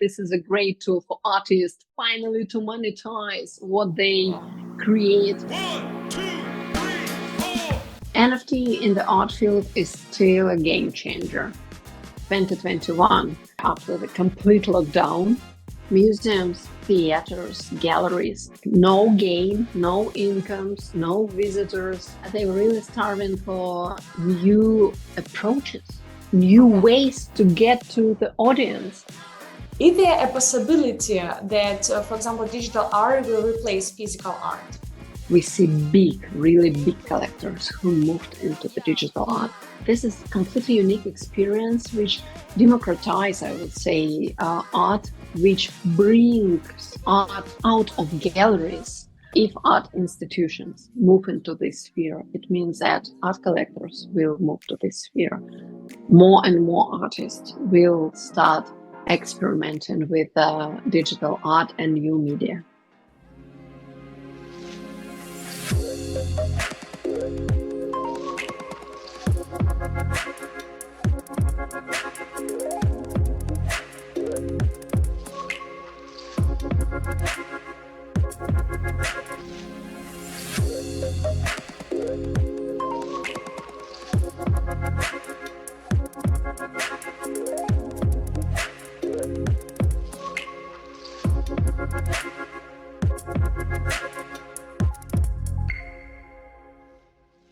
this is a great tool for artists finally to monetize what they create. 1, 2, 3, 4. NFT in the art field is still a game changer. 2021, after the complete lockdown, museums, theaters, galleries, no game, no incomes, no visitors. They were really starving for new approaches, new ways to get to the audience. Is there a possibility that, for example, digital art will replace physical art? We see really big collectors who moved into the digital art. This is a completely unique experience which democratizes, I would say, art, which brings art out of galleries. If art institutions move into this sphere, it means that art collectors will move to this sphere. More and more artists will start experimenting with digital art and new media.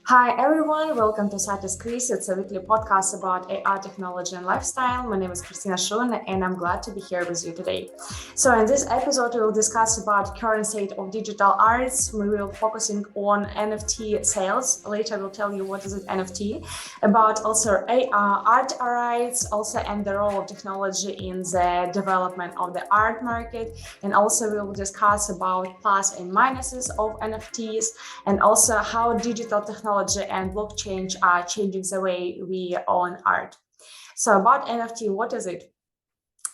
Hi everyone, welcome to Sci-Tech Quiz. It's a weekly podcast about AI, technology and lifestyle. My name is Ekaterina Smirnova and I'm glad to be here with you today. So in this episode, we will discuss about current state of digital arts. We will focusing on NFT sales. Later I will tell you what is it NFT, about also art rights, also and the role of technology in the development of the art market. And also we will discuss about plus and minuses of NFTs and also how digital technology and blockchain are changing the way we own art. So about NFT, what is it?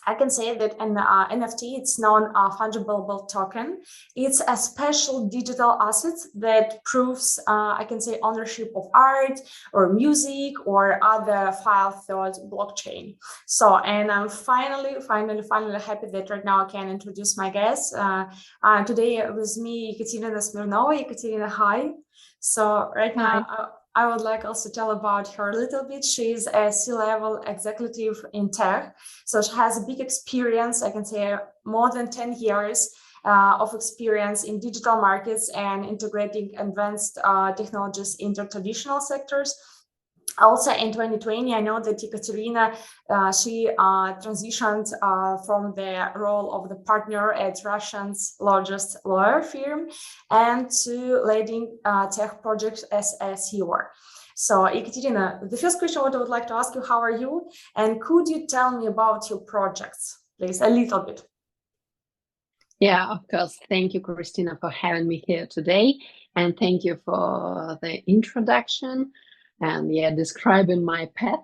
I can say that an NFT, it's non-fungible token. It's a special digital asset that proves, I can say, ownership of art or music or other file through blockchain. So, and I'm finally happy that right now I can introduce my guest. Today with me, Ekaterina Smirnova. Ekaterina, hi. So right now, I would like also to tell about her a little bit. She's a C-level executive in tech. So she has a big experience, I can say more than 10 years of experience in digital markets and integrating advanced technologies into traditional sectors. Also in 2020, I know that Ekaterina, she transitioned from the role of the partner at Russia's largest lawyer firm and to leading tech projects as a CEO. So Ekaterina, the first question I would like to ask you, how are you? And could you tell me about your projects, please, a little bit? Yeah, of course. Thank you, Christina, for having me here today. And thank you for the introduction and describing my path.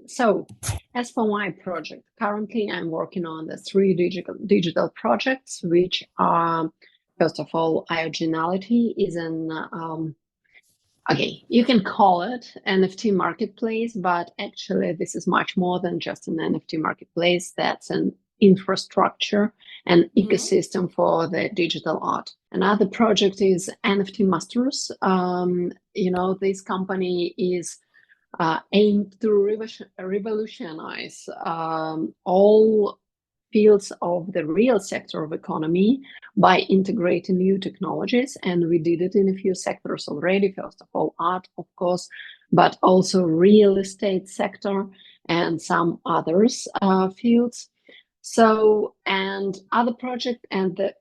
So as for my project, currently I'm working on the three digital projects, which are, first of all, Ioginality is an, you can call it NFT marketplace, but actually this is much more than just an NFT marketplace. That's an infrastructure and ecosystem for the digital art. Another project is NFT Masters. This company is aimed to revolutionize all fields of the real sector of economy by integrating new technologies. And we did it in a few sectors already. First of all, art, of course, but also real estate sector and some others fields. So, and other project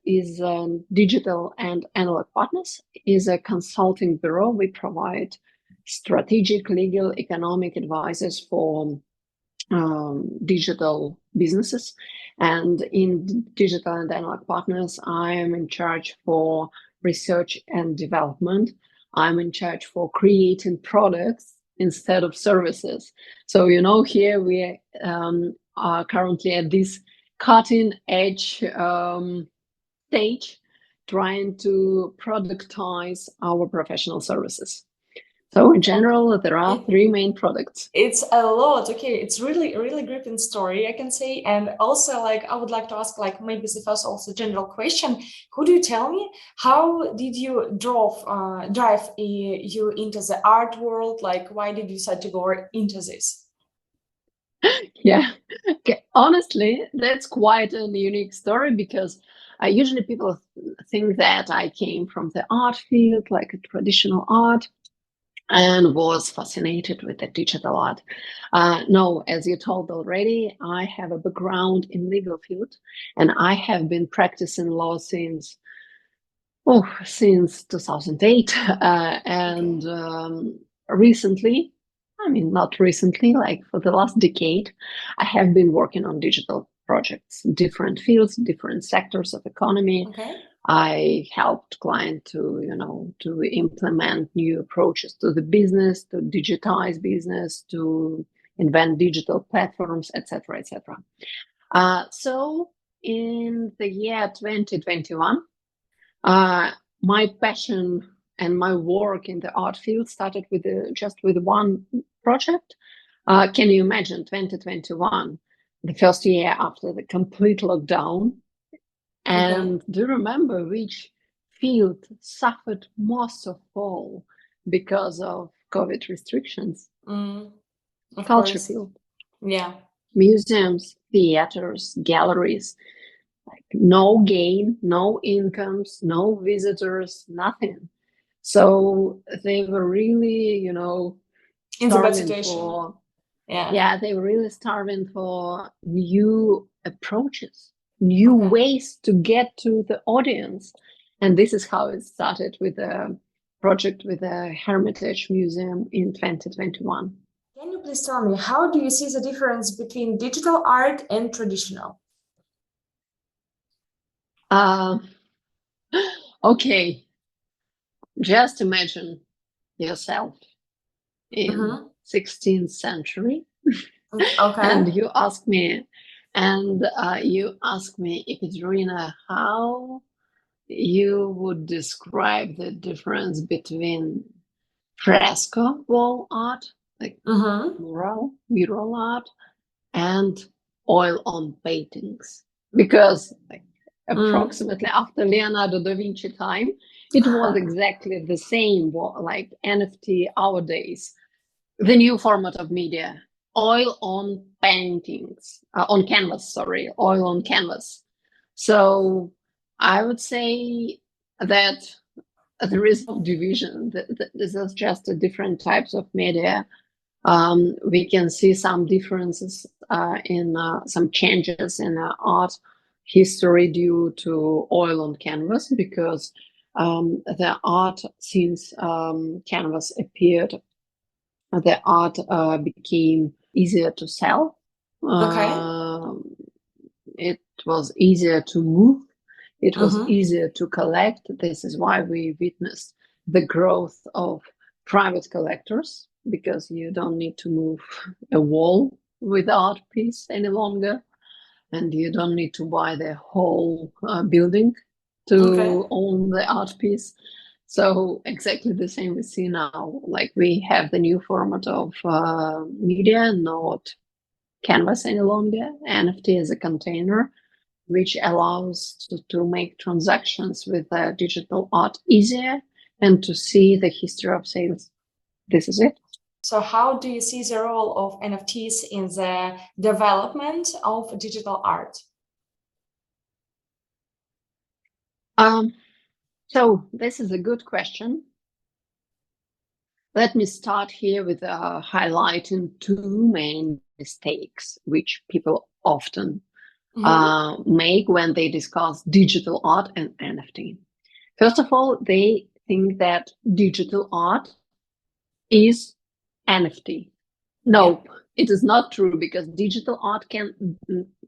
is Digital and Analog Partners is a consulting bureau. We provide strategic, legal, economic advices for digital businesses. And in Digital and Analog Partners, I am in charge for research and development. I'm in charge for creating products instead of services. So, here we are currently at this cutting edge stage, trying to productize our professional services. So in general, there are three main products. It's a lot. Okay, it's really, really gripping story, I can say. And also, like, I would like to ask, like, maybe the first also general question. Could you tell me how did you drive you into the art world? Like, why did you decide to go into this? Yeah, okay. Honestly, that's quite a unique story because usually people think that I came from the art field, like a traditional art, and was fascinated with the digital art. No, as you told already, I have a background in legal field, and I have been practicing law since 2008, and recently, I mean, not recently, like for the last decade, I have been working on digital projects, different fields, different sectors of economy. Okay. I helped clients to implement new approaches to the business, to digitize business, to invent digital platforms, etc., etc. So in the year 2021, my passion and my work in the art field started with just with one project. Can you imagine 2021, the first year after the complete lockdown? And do you remember which field suffered most of all because of COVID restrictions? Of Culture course. field. Yeah. Museums, theaters, galleries. Like no gain, no incomes, no visitors, nothing. So they were really, In the bad starving situation. for, Yeah. they were really starving for new approaches, new Okay. ways to get to the audience. And this is how it started with a project with a Hermitage Museum in 2021. Can you please tell me, how do you see the difference between digital art and traditional? Uh, okay, just imagine yourself in 16th century Okay. and you ask me Ekaterina, how you would describe the difference between fresco wall art, like mural art, and oil on paintings, because like approximately after Leonardo da Vinci time, it was exactly the same, like NFT nowadays, the new format of media, oil on paintings, on canvas, sorry, oil on canvas. So I would say that there is no division. This is just a different types of media. We can see some differences in some changes in art history due to oil on canvas, because the art since canvas appeared, the art became easier to sell. Okay. It was easier to move. It was Mm-hmm. easier to collect. This is why we witnessed the growth of private collectors, because you don't need to move a wall with art piece any longer, and you don't need to buy the whole building Okay. to own the art piece. So exactly the same we see now. Like we have the new format of media, not canvas any longer. NFT is a container which allows to make transactions with digital art easier and to see the history of sales. This is it. So how do you see the role of NFTs in the development of digital art? So this is a good question. Let me start here with highlighting two main mistakes which people often make when they discuss digital art and NFT. First of all, they think that digital art is NFT. No, it is not true, because digital art can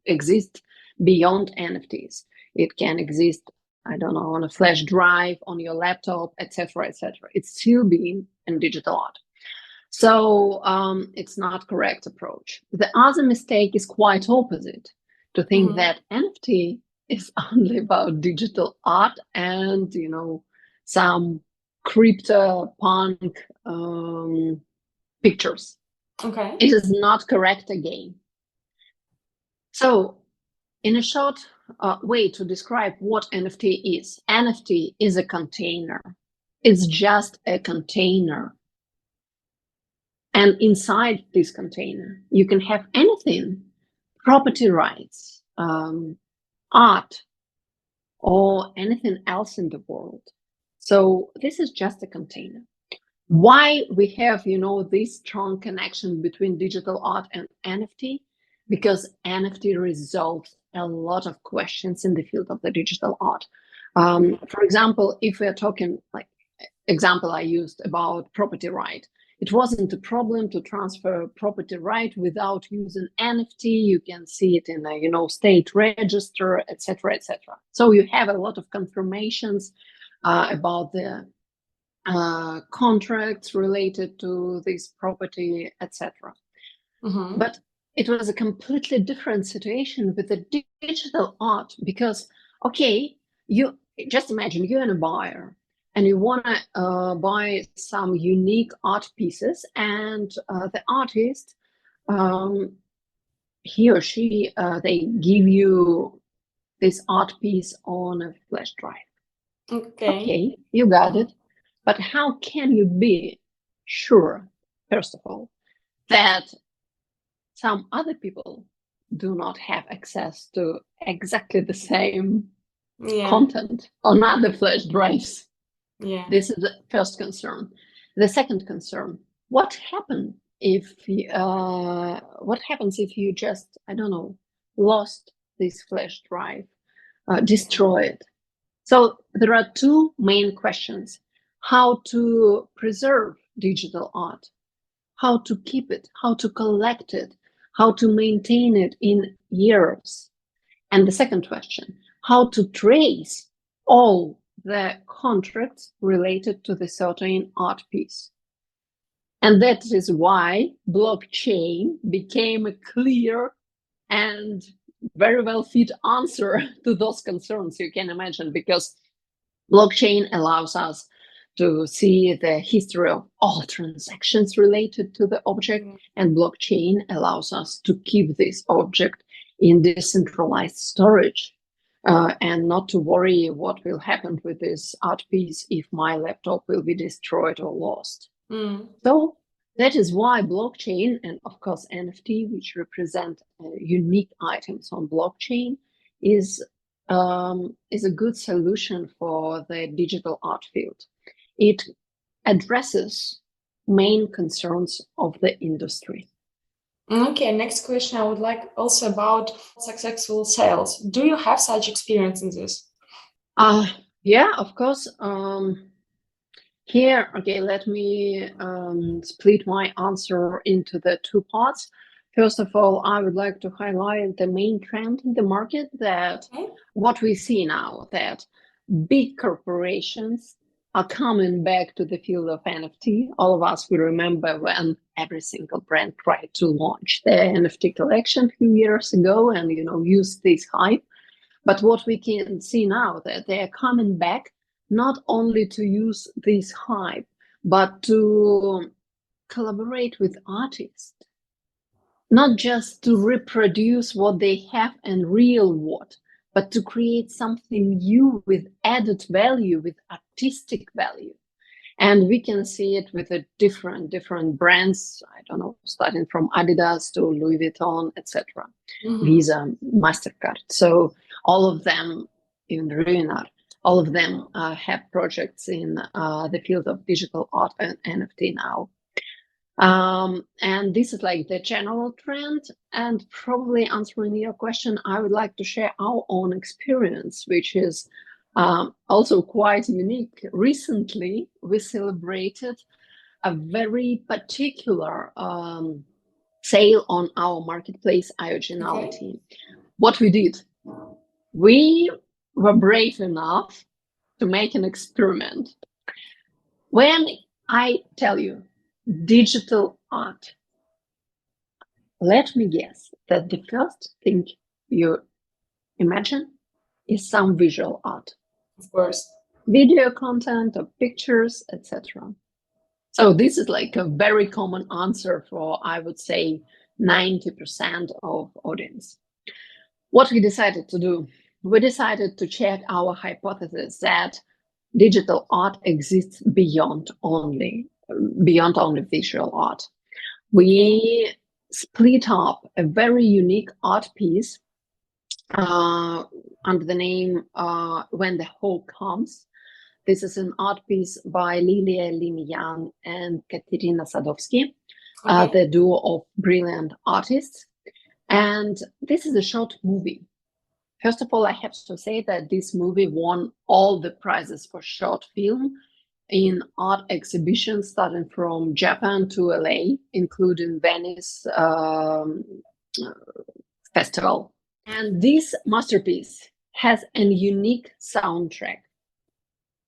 exist beyond NFTs. It can exist, I don't know, on a flash drive, on your laptop, etc., etc. It's still being in digital art. So it's not correct approach. The other mistake is quite opposite, to think that NFT is only about digital art and some CryptoPunk pictures. Okay. It is not correct again. So, in a short way to describe what NFT is a container. It's just a container. And inside this container, you can have anything, property rights, art, or anything else in the world. So this is just a container. Why we have, this strong connection between digital art and NFT? Because NFT resolves a lot of questions in the field of the digital art. For example, if we're talking like example I used about property right, it wasn't a problem to transfer property right without using NFT. You can see it in a, state register, etc., etc. So you have a lot of confirmations about the contracts related to this property, etc. Mm-hmm. But it was a completely different situation with the digital art because, okay, you just imagine you're a buyer and you want to buy some unique art pieces, and the artist, he or she, they give you this art piece on a flash drive. Okay, you got it. But how can you be sure, first of all, that some other people do not have access to exactly the same content on other flash drives? Yeah. This is the first concern. The second concern: what happens if you just, I don't know, lost this flash drive, destroy it? So there are two main questions: how to preserve digital art, how to keep it, how to collect it, how to maintain it in years. And the second question: how to trace all the contracts related to the certain art piece. And that is why blockchain became a clear and very well fit answer to those concerns, you can imagine, because blockchain allows us to see the history of all transactions related to the object, and blockchain allows us to keep this object in decentralized storage and not to worry what will happen with this art piece if my laptop will be destroyed or lost. So that is why blockchain, and of course NFT, which represent unique items on blockchain, is a good solution for the digital art field. It addresses main concerns of the industry. Okay, next question I would like also about successful sales. Do you have such experience in this? Yeah, of course. Here, okay, let me split my answer into the two parts. First of all, I would like to highlight the main trend in the market, that what we see now, that big corporations are coming back to the field of NFT. All of us will remember when every single brand tried to launch their NFT collection a few years ago and, use this hype. But what we can see now, that they are coming back not only to use this hype, but to collaborate with artists, not just to reproduce what they have in real world, but to create something new with added value, with artistic value. And we can see it with the different brands, I don't know, starting from Adidas to Louis Vuitton, etc. Visa, MasterCard. So all of them, even Ruinar, all of them have projects in the field of digital art and NFT now. And this is like the general trend. And probably answering your question, I would like to share our own experience, which is also quite unique. Recently, we celebrated a very particular sale on our marketplace, Ioginality. What we did, we were brave enough to make an experiment. When I tell you digital art, let me guess that the first thing you imagine is some visual art. Of course. video content or pictures, etc. So this is like a very common answer for, I would say, 90% of audience. What we decided to do, we decided to check our hypothesis that digital art exists beyond only visual art. We split up a very unique art piece under the name When the Hope Comes. This is an art piece by Lilia Limian and Katerina Sadowski, the duo of brilliant artists. And this is a short movie. First of all, I have to say that this movie won all the prizes for short film in art exhibitions starting from Japan to LA, including Venice Festival. And this masterpiece has a unique soundtrack.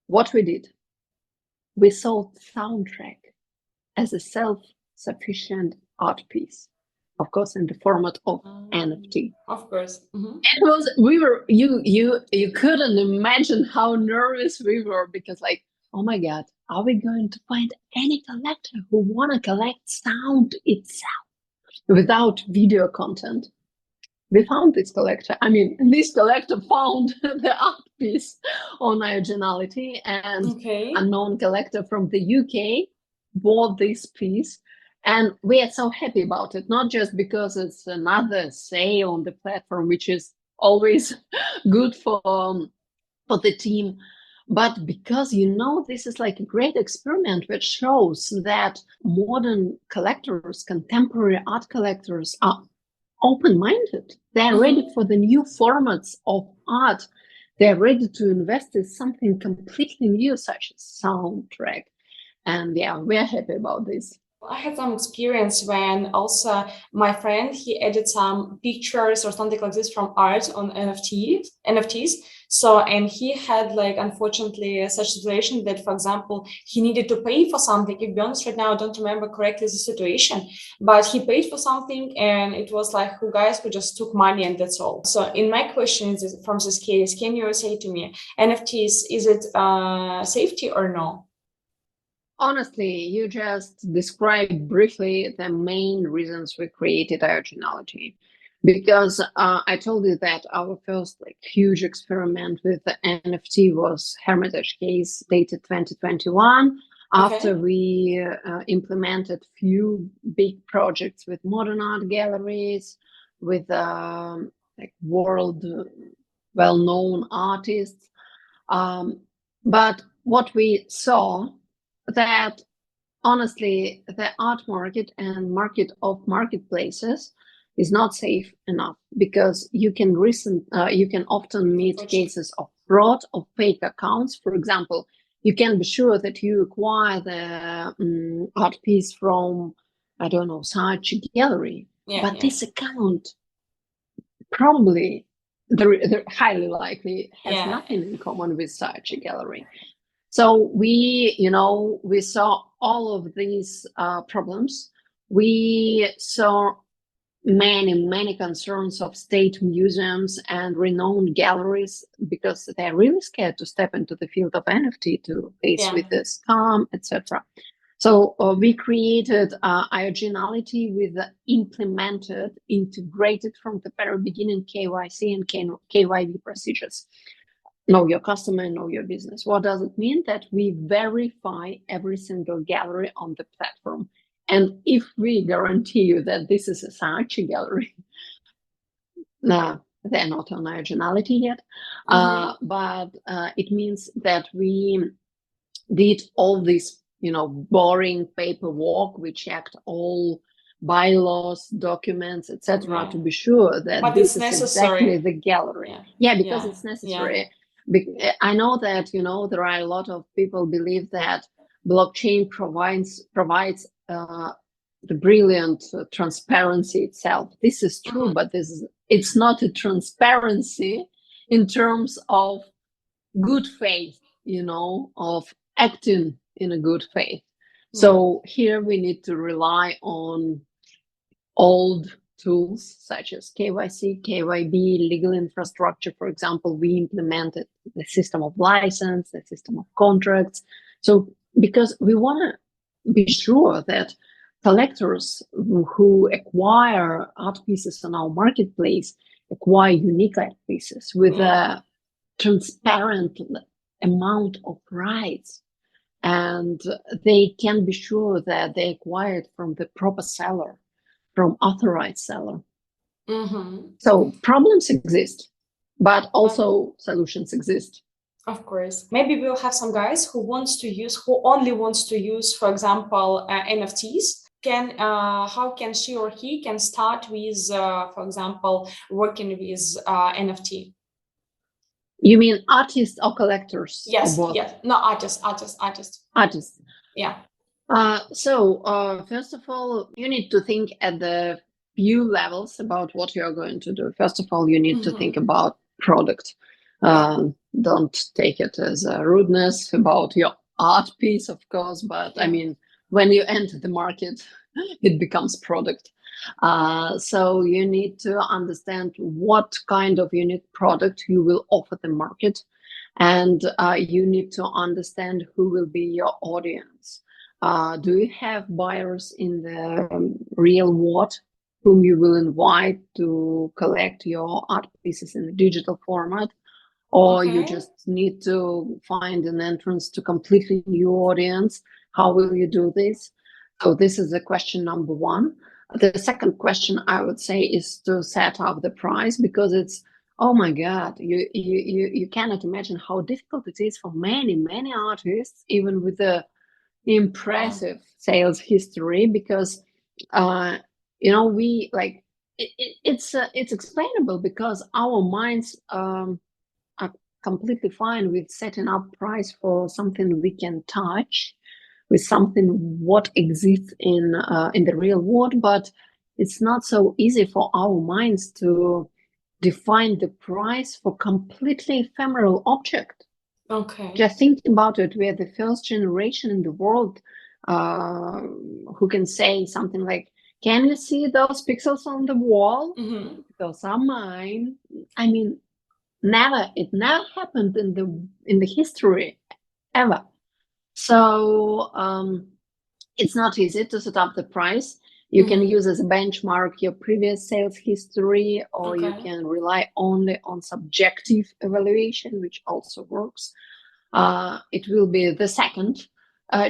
What we did, we sold soundtrack as a self-sufficient art piece, of course, in the format of NFT. Of course. It was, you couldn't imagine how nervous we were, because like, oh my God, are we going to find any collector who want to collect sound itself without video content? We found this collector. I mean, this collector found the art piece on Ioginality, and a known collector from the UK bought this piece. And we are so happy about it, not just because it's another sale on the platform, which is always good for the team, but because, this is like a great experiment which shows that modern collectors, contemporary art collectors, are open-minded. They're ready for the new formats of art. They're ready to invest in something completely new, such as soundtrack. And yeah, we're happy about this. I had some experience when also my friend, he added some pictures or something like this from art on NFTs. So, and he had like, unfortunately, such situation that, for example, he needed to pay for something. If be honest, right now, I don't remember correctly the situation, but he paid for something and it was like, guys who just took money and that's all. So in my question from this case, can you say to me, NFTs, is it safety or no? Honestly, you just described briefly the main reasons we created Ioginality. Because I told you that our first huge experiment with the NFT was Hermitage case dated 2021. After we implemented few big projects with modern art galleries, with world well-known artists. But what we saw that honestly, the art market and market of marketplaces is not safe enough, because you can often meet cases of fraud, of fake accounts. For example, you can be sure that you acquire the art piece from, I don't know, such a gallery, but this account probably, they're highly likely, has nothing in common with such a gallery. So we saw all of these problems. We saw many concerns of state museums and renowned galleries, because they're really scared to step into the field of NFT to face with the scam, etc. So we created Ioginality with integrated from the very beginning KYC and KYB procedures. Know your customer, know your business. What does it mean? That we verify every single gallery on the platform. And if we guarantee you that this is a Saatchi gallery, they're not on Ioginality yet, but it means that we did all this, boring paperwork. We checked all bylaws, documents, etc., to be sure that but this is necessary. Exactly the gallery. Because it's necessary. I know that there are a lot of people believe that blockchain provides the brilliant transparency itself. This is true, but it's not a transparency in terms of good faith, of acting in a good faith. So here we need to rely on old tools such as KYC, KYB, legal infrastructure. For example, we implemented the system of license, the system of contracts. So because we want to be sure that collectors who acquire art pieces on our marketplace acquire unique art pieces with a transparent amount of rights, and they can be sure that they acquired from the proper seller, from authorized seller. So problems exist, but also solutions exist. Of course. Maybe we'll have some guys who only wants to use, for example, NFTs. How can she or he can start with, for example, working with NFT? You mean artists or collectors? Yes, or both? yes. No, artists. Artists. Yeah. So first of all, you need to think at the few levels about what you're going to do. First of all, you need to think about product. Don't take it as a rudeness about your art piece, of course, but I mean, when you enter the market, it becomes product. So you need to understand what kind of unique product you will offer the market, and you need to understand who will be your audience. Do you have buyers in the real world whom you will invite to collect your art pieces in the digital format? Or you just need to find an entrance to completely new audience? How will you do this? So this is the question number one. The second question I would say is to set up the price, because it's, oh my God, you cannot imagine how difficult it is for many artists, even with the impressive sales history, because we like it's explainable because our minds are completely fine with setting up price for something we can touch, with something what exists in the real world, but it's not so easy for our minds to define the price for completely ephemeral object. Okay. Just think about it. We are the first generation in the world who can say something like, "Can you see those pixels on the wall? Those are mine." I mean, it never happened in the history ever. So it's not easy to set up the price. You can use as a benchmark your previous sales history, or you can rely only on subjective evaluation, which also works. It will be the second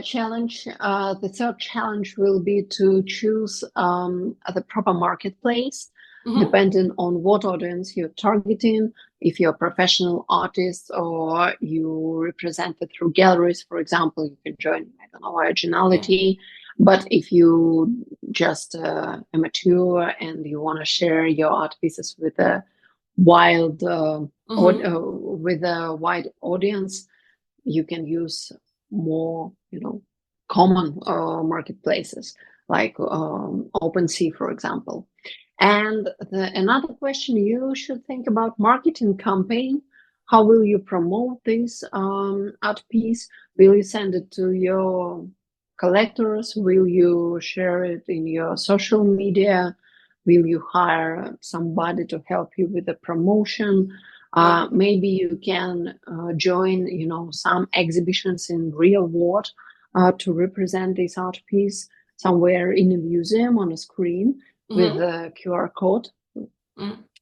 challenge. The third challenge will be to choose the proper marketplace, depending on what audience you're targeting. If you're a professional artist or you represent it through galleries, for example, you can join, I don't know, Ioginality. But if you just amateur and you want to share your art pieces with a wide audience, you can use more, common marketplaces like OpenSea, for example. And another question you should think about: marketing campaign. How will you promote this art piece? Will you send it to your collectors? Will you share it in your social media? Will you hire somebody to help you with the promotion? Maybe you can join, some exhibitions in real world to represent this art piece somewhere in a museum on a screen with a QR code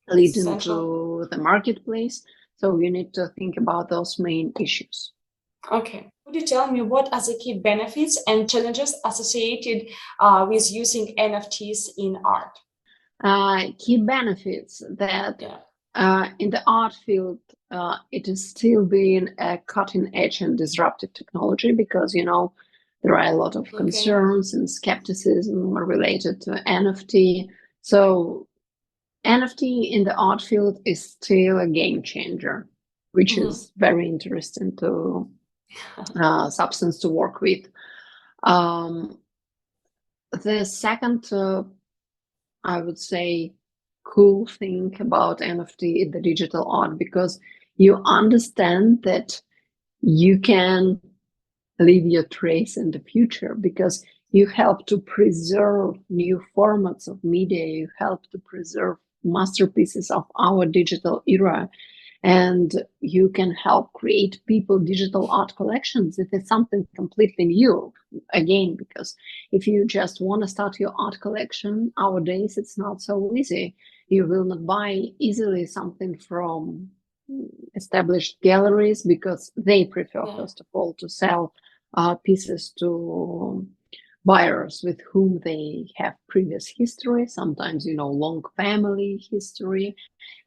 leading to the marketplace. So you need to think about those main issues. Okay. Could you tell me what are the key benefits and challenges associated with using NFTs in art? Key benefits that in the art field, it is still being a cutting edge and disruptive technology, because, there are a lot of concerns and skepticism related to NFT. So NFT in the art field is still a game changer, which is very interesting to substance to work with. The second, I would say, cool thing about NFT in the digital art, because you understand that you can leave your trace in the future, because You help to preserve new formats of media. You help to preserve masterpieces of our digital era. And you can help create people digital art collections. It is something completely new, again, because if you just want to start your art collection nowadays, it's not so easy. You will not buy easily something from established galleries because they prefer, first of all, to sell pieces to buyers with whom they have previous history, sometimes, long family history.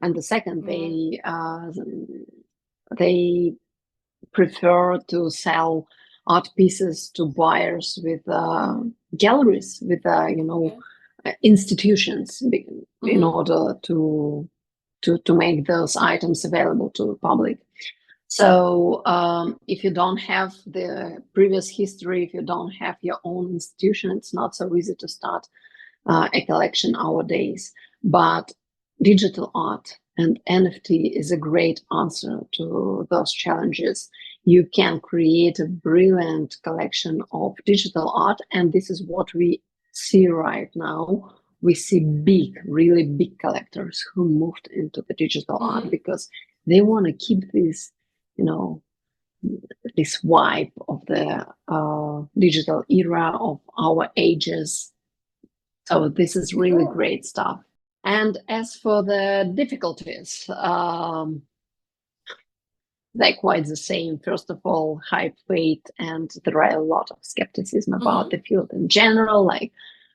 And the second, they prefer to sell art pieces to buyers with galleries, with institutions, in order to make those items available to the public. So if you don't have the previous history, if you don't have your own institution, it's not so easy to start a collection nowadays. But digital art and NFT is a great answer to those challenges. You can create a brilliant collection of digital art, and this is what we see right now. We see really big collectors who moved into the digital art because they want to keep this, this vibe of the digital era of our ages. So this is really great stuff. And as for the difficulties, they're quite the same. First of all, high weight, and there are a lot of skepticism about the field in general. Like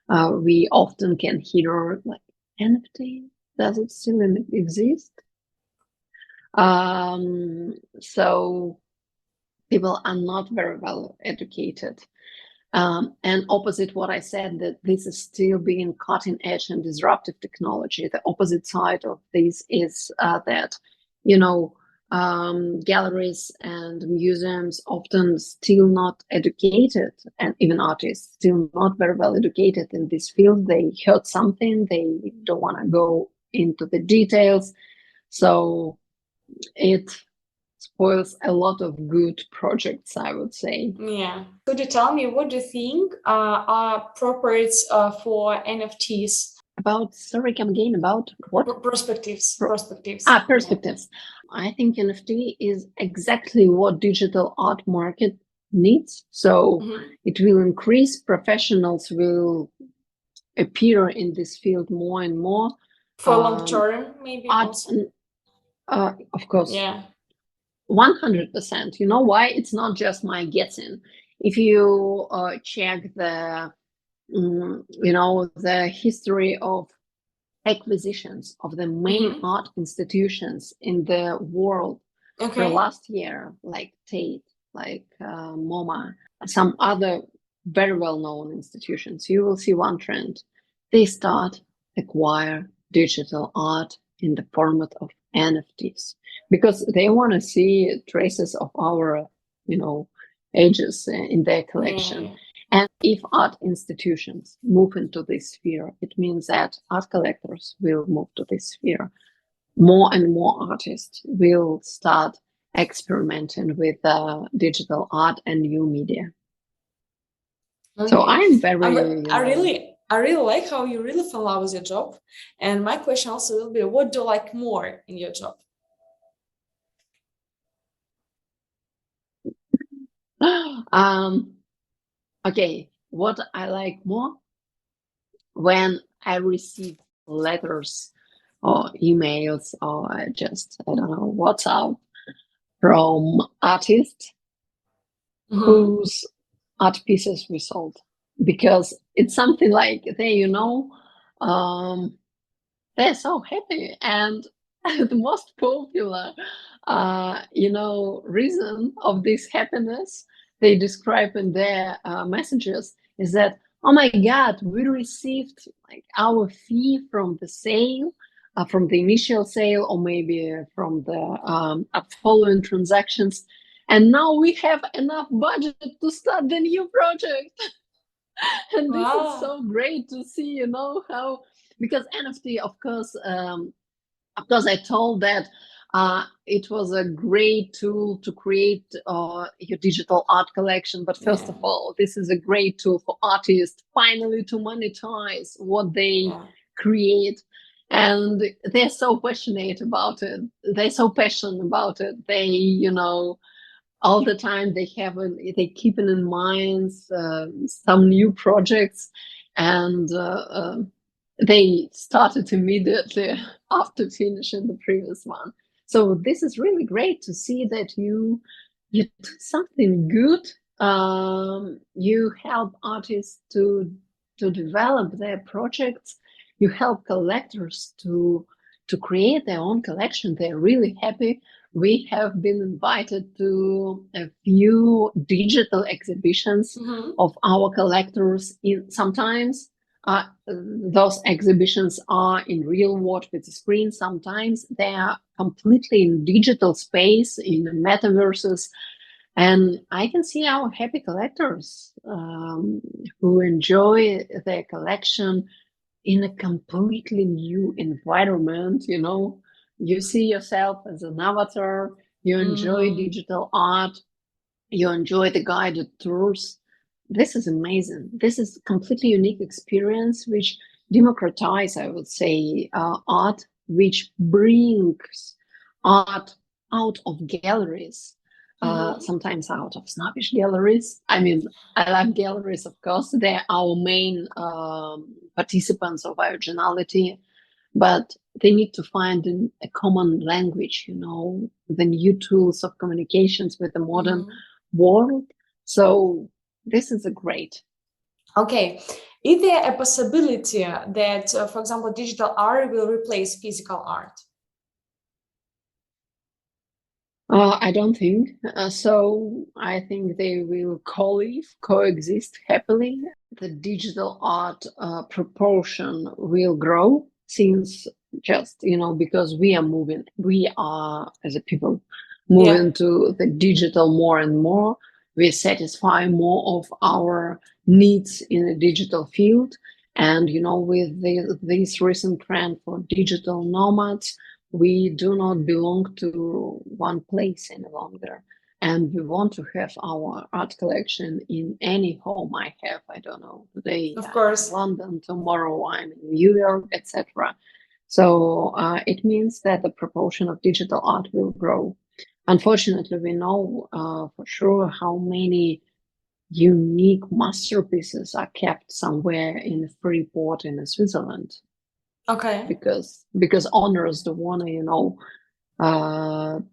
we often can hear, like, NFT, does it still exist? So people are not very well educated. And opposite what I said, that this is still being cutting edge and disruptive technology. The opposite side of this is that, galleries and museums often still not educated, and even artists still not very well educated in this field. They heard something, they don't want to go into the details. So it spoils a lot of good projects, I would say. Yeah. Could you tell me, what do you think are properties for NFTs? Sorry, come again, about what? Perspectives. Perspectives. Perspectives. I think NFT is exactly what digital art market needs. So it will increase, professionals will appear in this field more and more. For long term, maybe also. Of course. Yeah. 100%. You know why? It's not just my guessing. If you check the history of acquisitions of the main art institutions in the world for last year, like Tate, like MoMA, some other very well-known institutions, you will see one trend. They start acquire digital art in the format of NFTs because they want to see traces of our, ages in their collection. Yeah. And if art institutions move into this sphere, it means that art collectors will move to this sphere. More and more artists will start experimenting with digital art and new media. Okay. So I'm very... I really like how you really fall in love with your job. And my question also will be, what do you like more in your job? Okay, what I like more, when I receive letters or emails or just, I don't know, WhatsApp from artists whose art pieces we sold, because it's something like they're so happy. And the most popular reason of this happiness they describe in their messages is that, oh my God, we received like our fee from the sale, from the initial sale, or maybe from the following transactions, and now we have enough budget to start the new project. And this is so great to see, how, because NFT, of course, I told that It was a great tool to create your digital art collection. But first of all, this is a great tool for artists finally to monetize what they create. And they're so passionate about it. They're so passionate about it. They, all the time they keep in mind some new projects, and they started immediately after finishing the previous one. So this is really great to see that you do something good. You help artists to develop their projects. You help collectors to create their own collection. They're really happy. We have been invited to a few digital exhibitions of our collectors. Sometimes those exhibitions are in real world with the screen. Sometimes they are completely in digital space, in metaverses. And I can see our happy collectors who enjoy their collection in a completely new environment. You see yourself as an avatar, you enjoy digital art, you enjoy the guided tours. This is amazing. This is a completely unique experience which democratize, I would say, art, which brings art out of galleries, sometimes out of snobbish galleries. I mean, I love galleries, of course. They're our main participants of Ioginality, but they need to find a common language, the new tools of communications with the modern world. So this is a great. Okay. Is there a possibility that, for example, digital art will replace physical art? I don't think so. I think they will coexist happily. The digital art proportion will grow since just, because we are as a people moving to the digital more and more. We satisfy more of our needs in the digital field. And, with this recent trend for digital nomads, we do not belong to one place any longer. And we want to have our art collection in any home I have. I don't know, today of course, I'm in London, tomorrow I'm in New York, etc. So it means that the proportion of digital art will grow. Unfortunately, we know for sure how many unique masterpieces are kept somewhere in a free port in Switzerland. Okay. Because owners don't want to,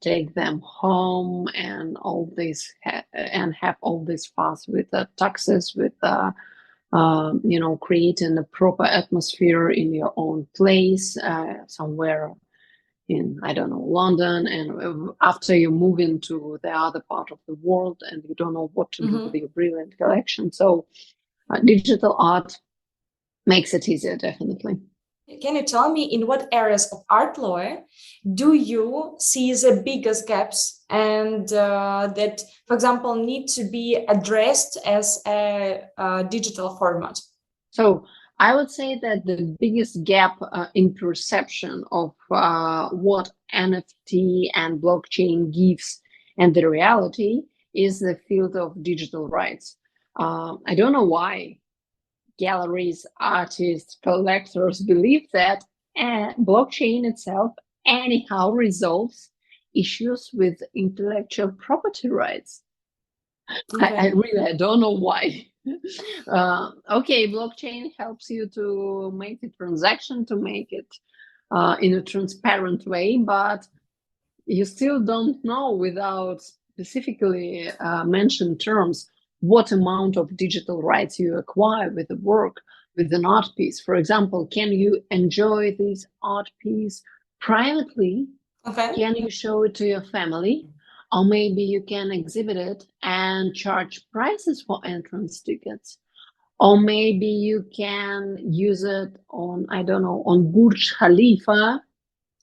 take them home and all this and have all this fuss with the taxes, with creating a proper atmosphere in your own place, somewhere in, I don't know, London, and after you move into the other part of the world and you don't know what to do with your brilliant collection. So digital art makes it easier, definitely. Can you tell me in what areas of art law do you see the biggest gaps and that, for example, need to be addressed as a digital format? So I would say that the biggest gap in perception of what NFT and blockchain gives and the reality is the field of digital rights. I don't know why galleries, artists, collectors believe that blockchain itself anyhow resolves issues with intellectual property rights. Okay. I don't know why. Okay, blockchain helps you to make the transaction, to make it in a transparent way, but you still don't know without specifically mentioned terms what amount of digital rights you acquire with the work, with an art piece. For example, can you enjoy this art piece privately? Okay. Can you show it to your family? Or maybe you can exhibit it and charge prices for entrance tickets. Or maybe you can use it on, I don't know, on Burj Khalifa.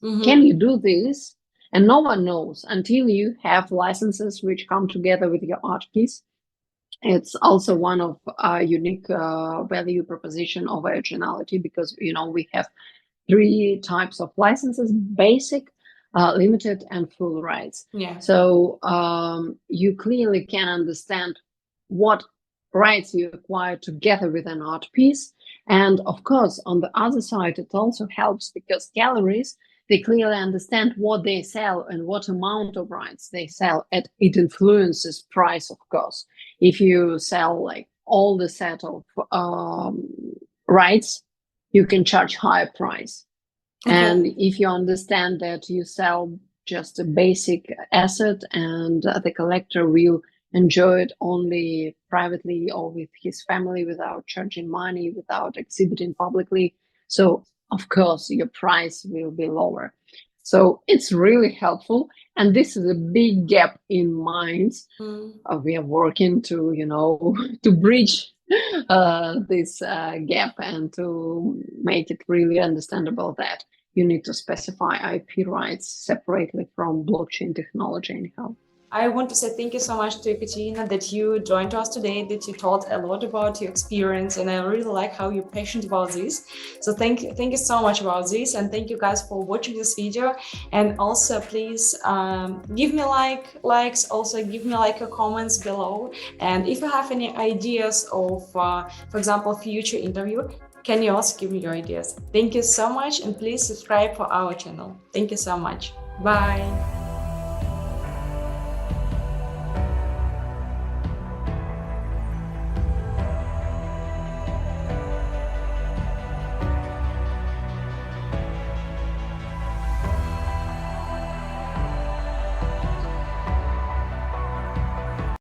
Can you do this? And no one knows until you have licenses which come together with your art piece. It's also one of a unique value proposition of Ioginality, because we have 3 types of licenses: basic, limited and full rights. Yeah. So you clearly can understand what rights you acquire together with an art piece. And of course, on the other side, it also helps because galleries, they clearly understand what they sell and what amount of rights they sell. And it influences price, of course. If you sell like all the set of rights, you can charge higher price. Okay. And if you understand that you sell just a basic asset and the collector will enjoy it only privately or with his family without charging money, without exhibiting publicly, so of course your price will be lower. So it's really helpful. And this is a big gap in minds. We are working to, to bridge this gap and to make it really understandable that you need to specify IP rights separately from blockchain technology anyhow. I want to say thank you so much to Ekaterina that you joined us today, that you told a lot about your experience, and I really like how you're passionate about this. So thank you so much about this, and thank you guys for watching this video. And also please give me likes, also give me your comments below. And if you have any ideas of, for example, future interview, can you also give me your ideas? Thank you so much, and please subscribe for our channel. Thank you so much. Bye.